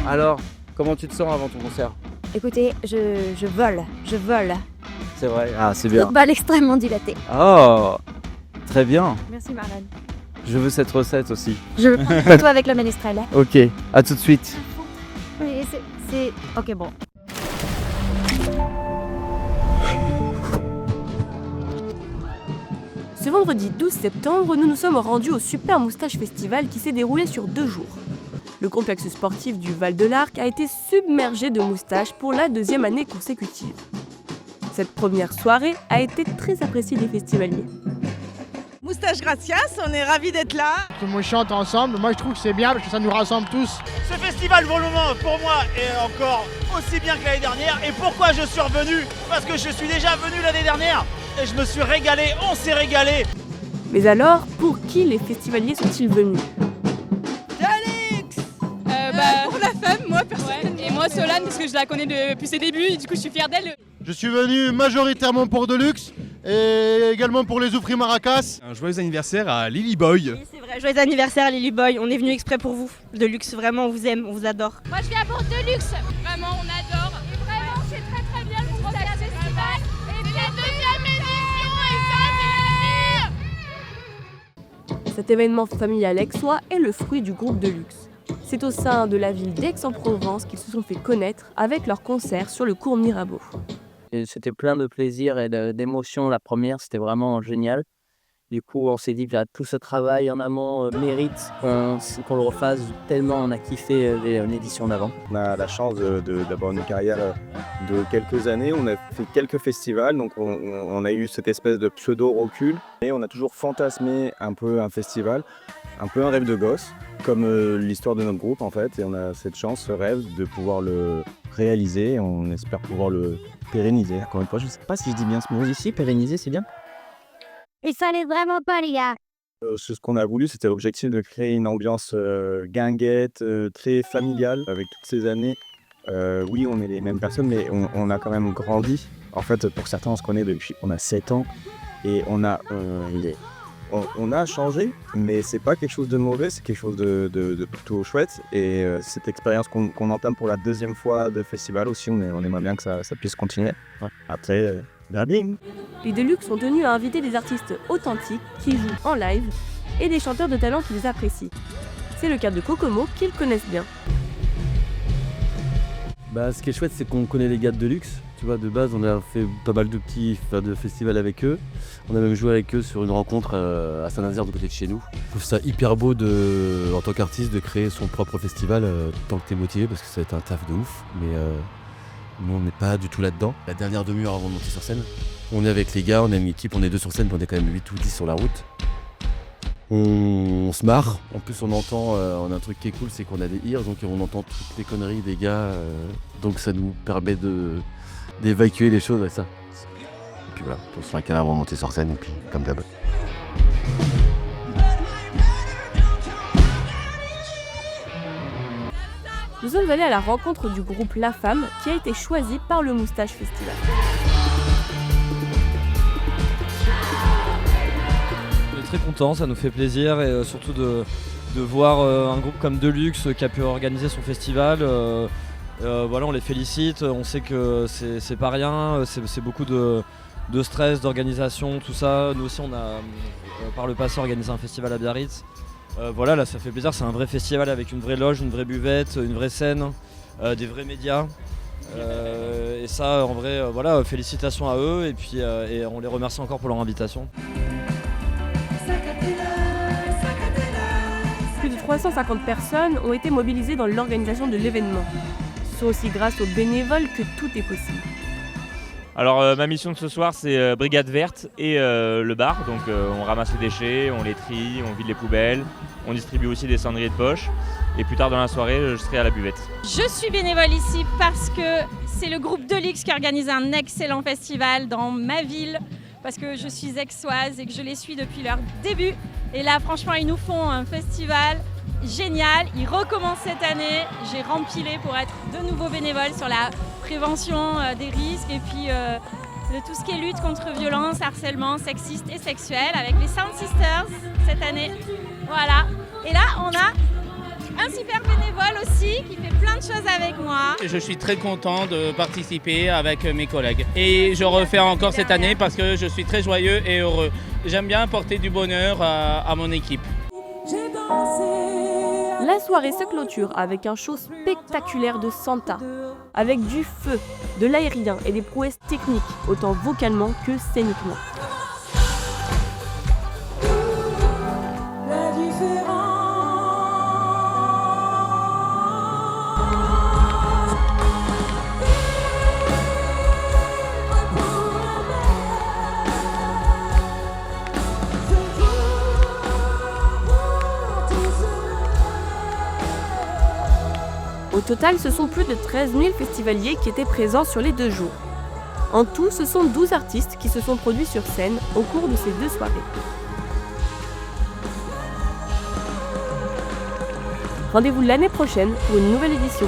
Alors, comment tu te sens avant ton concert? Écoutez, je vole. C'est vrai? Ah, c'est bien. Toute balle extrêmement dilatée. Oh, très bien. Merci Marlène. Je veux cette recette aussi. Je veux prendre une photo avec le ménestrel. Ok, à tout de suite. Oui, c'est... Ok, bon. Ce vendredi 12 septembre, nous nous sommes rendus au Super Moustache Festival qui s'est déroulé sur 2 jours. Le complexe sportif du Val-de-l'Arc a été submergé de moustaches pour la 2e année consécutive. Cette première soirée a été très appréciée des festivaliers. Moustache Gracias, on est ravis d'être là. Tout le monde chante ensemble, moi je trouve que c'est bien parce que ça nous rassemble tous. Ce festival pour le moment, pour moi, est encore aussi bien que l'année dernière. Et pourquoi je suis revenu? Parce que je suis déjà venu l'année dernière et je me suis régalé, on s'est régalé. Mais alors, pour qui les festivaliers sont-ils venus? Pour la femme, moi personnellement. Ouais. Et moi Solane parce que je la connais depuis ses débuts et du coup je suis fière d'elle. Je suis venu majoritairement pour Deluxe et également pour les Oufris Maracas. Un joyeux anniversaire à Lily Boy. Oui, c'est vrai, joyeux anniversaire Lily Boy, on est venu exprès pour vous. Deluxe, vraiment, on vous aime, on vous adore. Moi je viens pour Deluxe, vraiment on adore. Et vraiment c'est très très bien le Moustache Festival. Et puis la 2e édition et ça c'est. Cet événement familial aixois est le fruit du groupe Deluxe. C'est au sein de la ville d'Aix-en-Provence qu'ils se sont fait connaître avec leur concert sur le cours Mirabeau. Et c'était plein de plaisir et d'émotions. La première, c'était vraiment génial. Du coup, on s'est dit que tout ce travail en amont mérite qu'on le refasse tellement on a kiffé l'édition d'avant. On a la chance d'avoir une carrière de quelques années. On a fait quelques festivals, donc on a eu cette espèce de pseudo-recul. Et on a toujours fantasmé un peu un festival, un peu un rêve de gosse, comme l'histoire de notre groupe en fait. Et on a cette chance, ce rêve de pouvoir le réaliser. On espère pouvoir le pérenniser. Encore une fois, je ne sais pas si je dis bien ce mot ici, pérenniser, c'est bien. Il fallait vraiment pas, les gars. Ce qu'on a voulu, c'était l'objectif de créer une ambiance guinguette, très familiale avec toutes ces années. Oui, on est les mêmes personnes, mais on a quand même grandi. En fait, pour certains, on se connaît depuis qu'on a 7 ans et on a changé, mais c'est pas quelque chose de mauvais, c'est quelque chose de plutôt chouette. Et cette expérience qu'on entame pour la 2e fois de festival aussi, on aimerait bien que ça puisse continuer. Ouais. Après, bing. Les Deluxe sont tenus à inviter des artistes authentiques qui jouent en live et des chanteurs de talent qu'ils apprécient. C'est le cas de Kokomo qu'ils connaissent bien. Ce qui est chouette, c'est qu'on connaît les gars de Deluxe. Tu vois, de base, on a fait pas mal de petits de festivals avec eux. On a même joué avec eux sur une rencontre à Saint-Nazaire, de côté de chez nous. Je trouve ça hyper beau en tant qu'artiste de créer son propre festival tant que t'es motivé, parce que ça va être un taf de ouf. Mais nous, on n'est pas du tout là-dedans. La dernière demi-heure avant de monter sur scène, on est avec les gars, on a une équipe, on est 2 sur scène, puis on est quand même 8 ou 10 sur la route. On se marre. En plus, on entend, on a un truc qui est cool, c'est qu'on a des ears, donc on entend toutes les conneries des gars. Donc ça nous permet d'évacuer les choses avec ça. Et puis voilà, on se fait un câlin avant de monter sur scène, et puis comme d'hab. Nous sommes allés à la rencontre du groupe La Femme qui a été choisi par le Moustache Festival. On est très contents, ça nous fait plaisir et surtout de voir un groupe comme Deluxe qui a pu organiser son festival. Voilà, on les félicite, on sait que c'est pas rien, c'est beaucoup de stress, d'organisation, tout ça. Nous aussi on a par le passé organisé un festival à Biarritz. Voilà, là ça fait plaisir, c'est un vrai festival avec une vraie loge, une vraie buvette, une vraie scène, des vrais médias. Et ça en vrai, voilà, félicitations à eux et puis et on les remercie encore pour leur invitation. Plus de 350 personnes ont été mobilisées dans l'organisation de l'événement. C'est aussi grâce aux bénévoles que tout est possible. Alors ma mission de ce soir c'est Brigade Verte et le bar, donc on ramasse les déchets, on les trie, on vide les poubelles, on distribue aussi des cendriers de poche et plus tard dans la soirée je serai à la buvette. Je suis bénévole ici parce que c'est le groupe Deluxe qui organise un excellent festival dans ma ville, parce que je suis aixoise et que je les suis depuis leur début. Et là franchement ils nous font un festival génial, ils recommencent cette année, j'ai rempilé pour être de nouveau bénévole sur la prévention des risques et puis de tout ce qui est lutte contre violence, harcèlement sexiste et sexuel avec les Sound Sisters cette année. Voilà. Et là on a un super bénévole aussi qui fait plein de choses avec moi. Je suis très content de participer avec mes collègues. Et je refais encore cette année parce que je suis très joyeux et heureux. J'aime bien apporter du bonheur à mon équipe. La soirée se clôture avec un show spectaculaire de Santa, avec du feu, de l'aérien et des prouesses techniques, autant vocalement que scéniquement. Au total, ce sont plus de 13 000 festivaliers qui étaient présents sur les 2 jours. En tout, ce sont 12 artistes qui se sont produits sur scène au cours de ces 2 soirées. Rendez-vous l'année prochaine pour une nouvelle édition.